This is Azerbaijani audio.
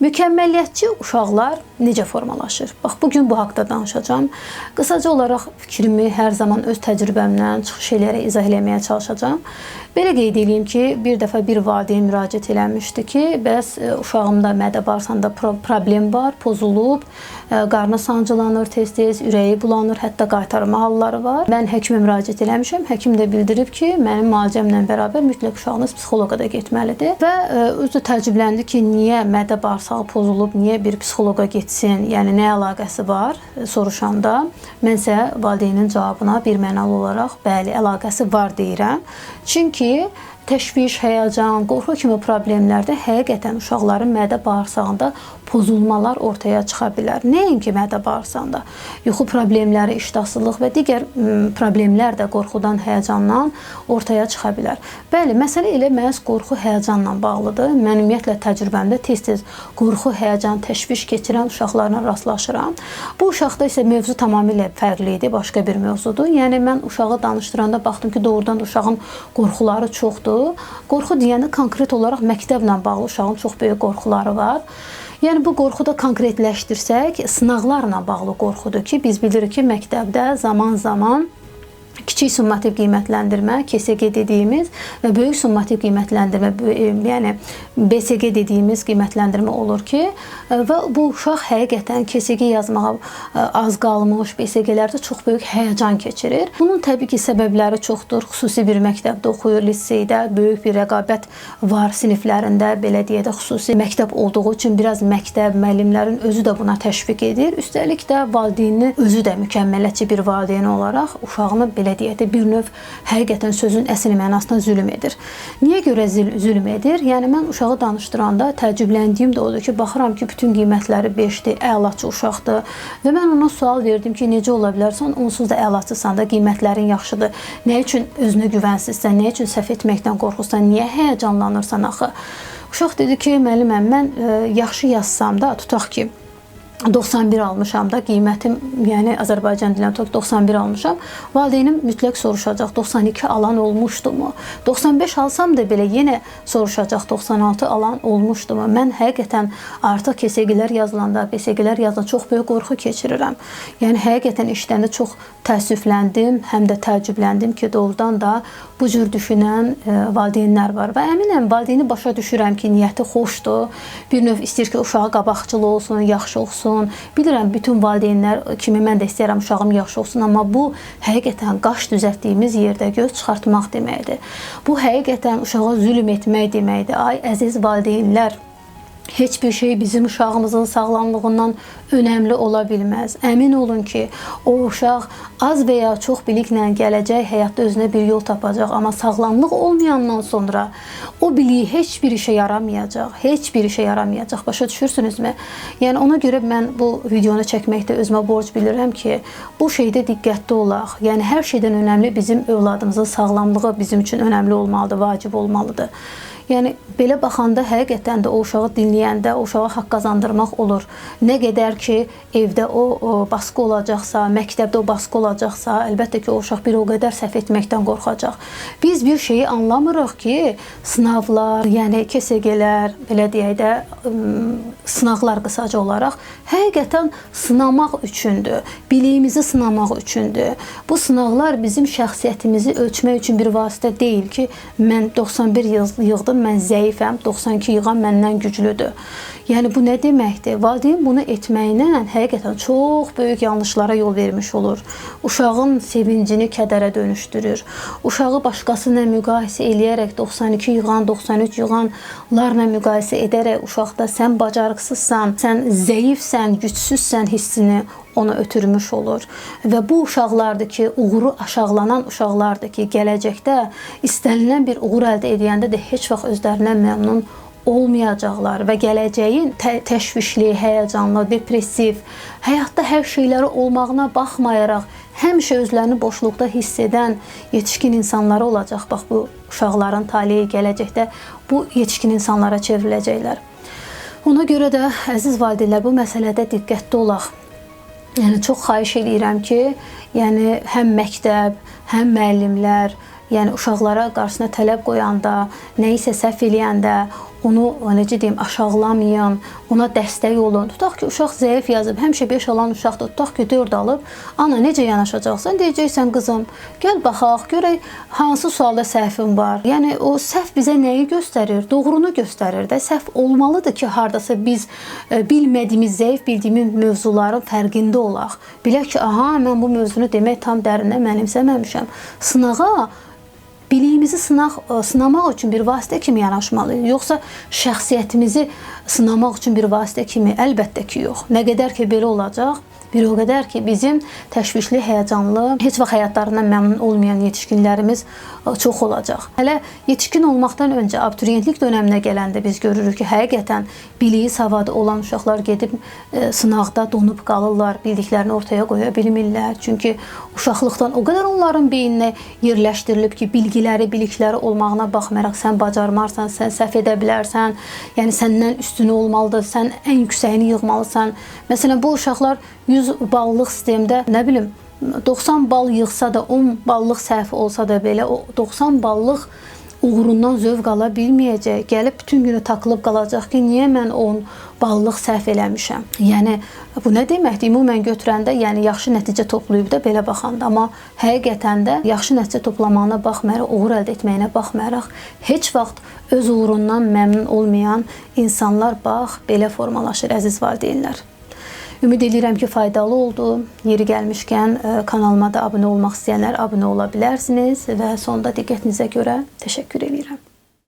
Mükəmməliyyətçi uşaqlar necə formalaşır? Bax, bugün bu haqda danışacağam. Qısaca olaraq fikrimi hər zaman öz təcrübəmdən çıxış eləyərək izah eləməyə çalışacağam. Belə qeyd edeyim ki, bir dəfə bir valideyn müraciət eləmişdi ki, bəs uşağımda mədə bağırsağında problem var, pozulub, qarnı sancılanır tez-tez, ürəyi bulanır, hətta qaytarma halları var. Mən həkimə müraciət eləmişəm. Həkim də bildirib ki, mənim müalicəmlə bərabər mütləq uşağınız psixoloqa da getməlidir. Və özü də təəccübləndi ki, niyə mədə bağırsağı pozulub, niyə bir psixoloqa getsin, yəni nə əlaqəsi var soruşanda. Mən isə valideynin cavabına birmənalı olaraq bəli, əlaqəsi var deyirəm. Çünki təşviş, həyəcan, qorxu kimi problemlərdə həqiqətən uşaqların mədə bağırsağında pozulmalar ortaya çıxa bilər. Nəinki mədə bağırsağında. Yuxu problemləri, iştahsızlıq və digər problemlər də qorxudan, həyəcandan ortaya çıxa bilər. Bəli, məsələ elə məhz qorxu, həyəcanla bağlıdır. Mən ümumiyyətlə təcrübəmdə tez-tez qorxu, həyəcan, təşviş keçirən uşaqlarla rastlaşıram. Bu uşaqda isə mövzu tamamilə fərqli idi, başqa bir mövzudur. Yəni mən uşağı danışdıranda baxdım ki, doğrudan da uşağın qorxuları çoxdur. Qorxu deyəndə konkret olaraq məktəblə bağlı uşağın çox böyük qorxuları var. Yəni bu qorxu da konkretləşdirsək, sınaqlarla bağlı qorxudur ki, biz bilirik ki, məktəbdə zaman-zaman kiçik summativ qiymətləndirmə, KSQ dediyimiz və böyük summativ qiymətləndirmə, yəni BSQ dediyimiz qiymətləndirmə olur ki, və bu uşaq həqiqətən KSQ yazmağa az qalmış, BSQ-lərdə çox böyük həyəcan keçirir. Bunun təbii ki, səbəbləri çoxdur. Xüsusi bir məktəbdə oxuyur, liseydə böyük bir rəqabət var siniflərində, belə deyək də xüsusi məktəb olduğu üçün biraz məktəb, müəllimlərin özü də buna təşviq edir. Üstəlik də valideynin özü də mükəmməliyətçi bir valideyn olaraq uşağını belə deyək də bir növ həqiqətən sözün əsl mənasında zülm edir. Niyə görə zülm edir? Yəni mən uşağı danışdıranda təəccübləndiyim də odur ki, baxıram ki, bütün qiymətləri 5-dir, əlaçı uşaqdır və mən ona sual verdim ki, necə ola bilərsən, onsuz da əlaçısan da, qiymətlərin yaxşıdır. Nə üçün özünə güvənsizsən, nə üçün səhv etməkdən qorxursan, niyə həyəcanlanırsan axı? Uşaq dedi ki, müəlliməm, mən yaxşı yazsam da, tutaq ki, 91 almışam da, qiymətim, yəni Azərbaycan dilində tutaq 91 almışam. Valideynim mütləq soruşacaq, 92 alan olmuşdumu? 95 alsam da belə yenə soruşacaq, 96 alan olmuşdumu? Mən həqiqətən artıq KSQ-lər yazılanda, BSQ-lər yazılanda çox böyük qorxu keçirirəm. Yəni həqiqətən işləndə çox təəssüfləndim, həm də təəccübləndim ki, doğrudan da bu cür düşünən valideynlər var. Və əminəm, valideyni başa düşürəm ki, niyyəti xoşdur. Bir növ istəyir ki, uşağı qabaqcıl olsun, yaxşı olsun. Bilirəm, bütün valideynlər kimi mən də istəyirəm uşağım yaxşı olsun, amma bu həqiqətən qaş düzəltdiyimiz yerdə göz çıxartmaq deməkdir. Bu həqiqətən uşağa zülm etmək deməkdir. Ay əziz valideynlər, heç bir şey bizim uşağımızın sağlamlığından önəmli ola bilməz. Əmin olun ki, o uşaq az və ya çox biliklə gələcək həyatda özünə bir yol tapacaq. Amma sağlamlıq olmayandan sonra o biliyi heç bir işə yaramayacaq. Heç bir işə yaramayacaq. Başa düşürsünüzmü? Yəni ona görə mən bu videonu çəkməkdə özümə borc bilirəm ki, bu şeydə diqqətli olaq. Yəni hər şeydən önəmli bizim övladımızın sağlamlığı bizim üçün önəmli olmalıdır, vacib olmalıdır. Yəni, belə baxanda həqiqətən də o uşağı dinləyəndə, o uşağa haqq qazandırmaq olur. Nə qədər ki, evdə o baskı olacaqsa, məktəbdə o baskı olacaqsa, əlbəttə ki, o uşaq bir o qədər səhv etməkdən qorxacaq. Biz bir şeyi anlamırıq ki, sınavlar, yəni KSQ-lər, belə deyək də, sınaqlar qısaca olaraq, həqiqətən sınamaq üçündür, biliyimizi sınamaq üçündür. Bu sınaqlar bizim şəxsiyyətimizi ölçmək üçün bir vasitə deyil ki, mən 91 yığdım, mən zəifəm, 92 yığan məndən güclüdür. Yəni bu nə deməkdir? Valideyn bunu etməklə həqiqətən çox böyük yanlışlara yol vermiş olur. Uşağın sevincini kədərə dönüşdürür. Uşağı başqası ilə müqayisə eləyərək 92 yığan, 93 yığanlarla müqayisə edərək uşaqda sən bacarıqsızsan, sən zəifsən, gücsüzsən hissini ona ötürmüş olur. Və bu uşaqlardır ki, uğuru aşağılanan uşaqlardır ki, gələcəkdə istənilən bir uğur əldə edəndə də heç vaxt özlərindən məmnun olmayacaqlar və gələcəyin təşvişli, həyəcanlı, depressiv, həyatda hər şeyləri olmağına baxmayaraq həmişə özlərini boşluqda hiss edən yetişkin insanları olacaq. Bax, bu uşaqların taleyi gələcəkdə bu yetişkin insanlara çevriləcəklər. Ona görə də, əziz valideynlər, bu məsələdə diqqətli olaq. Yəni, çox xahiş edirəm ki, yəni, həm məktəb, həm müəllimlər, yəni uşaqlara qarşısına tələb qoyanda, nəyisə səhv eləyəndə, onu necə deyim, aşağılamayın, ona dəstək olun. Tutaq ki, uşaq zəif yazıb, həmişə 5 alan uşaqdır. Tutaq ki, 4 alıb, ana necə yanaşacaqsan? Deyəcəksən, qızım, gəl baxaq, görək hansı sualda səhvin var. Yəni o səhv bizə nəyi göstərir? Doğrunu göstərir də. Səhv olmalıdır ki, hardasa biz bilmədiyimiz, zəif bildiyimiz mövzuların fərqində olaq. Bilək ki, aha, mən bu mövzunu demək tam dərindən mənimsəməmişəm. Sınağa biliyimizi sınamaq üçün bir vasitə kimi yanaşmalıyıq. Yoxsa şəxsiyyətimizi sınamaq üçün bir vasitə kimi? Əlbəttə ki, yox. Nə qədər ki, belə olacaq, bir o qədər ki, bizim təşvişli, həyəcanlı, heç vaxt həyatlarından məmnun olmayan yetişkinlərimiz çox olacaq. Hələ yetişkin olmaqdan öncə abituriyentlik dönəminə gələndə biz görürük ki, həqiqətən biliyi, savadı olan uşaqlar gedib sınaqda donub qalırlar, bildiklərini ortaya qoya bilmirlər. Çünki uşaqlıqdan o qədər onların beyninə yerləşdirilib ki, bilgiləri, bilikləri olmağına baxmayaraq sən bacarmarsan, sən səhv edə bilərsən, yəni səndən üstünü olmalıdır, sən ən yüksəyini yığmalısan. Məsələn, bu uşaqlar 100 ballıq sistemdə, nə bilim, 90 bal yığsa da, 10 ballıq səhvi olsa da belə, o 90 ballıq uğurundan zövq ala bilməyəcək. Gəlib bütün günü takılıb qalacaq ki, niyə mən 10 ballıq səhv eləmişəm? Yəni, bu nə deməkdir? Ümumən götürəndə, yəni yaxşı nəticə toplayıb da belə baxanda. Amma həqiqətən də yaxşı nəticə toplamağına baxmayaraq, uğur əldə etməyinə baxmayaraq, heç vaxt öz uğurundan məmnun olmayan insanlar bax, belə formalaşır, əziz valideynlər. Ümid edirəm ki, faydalı oldu. Yeri gəlmişkən kanalıma da abunə olmaq istəyənlər abunə ola bilərsiniz və sonda diqqətinizə görə təşəkkür edirəm.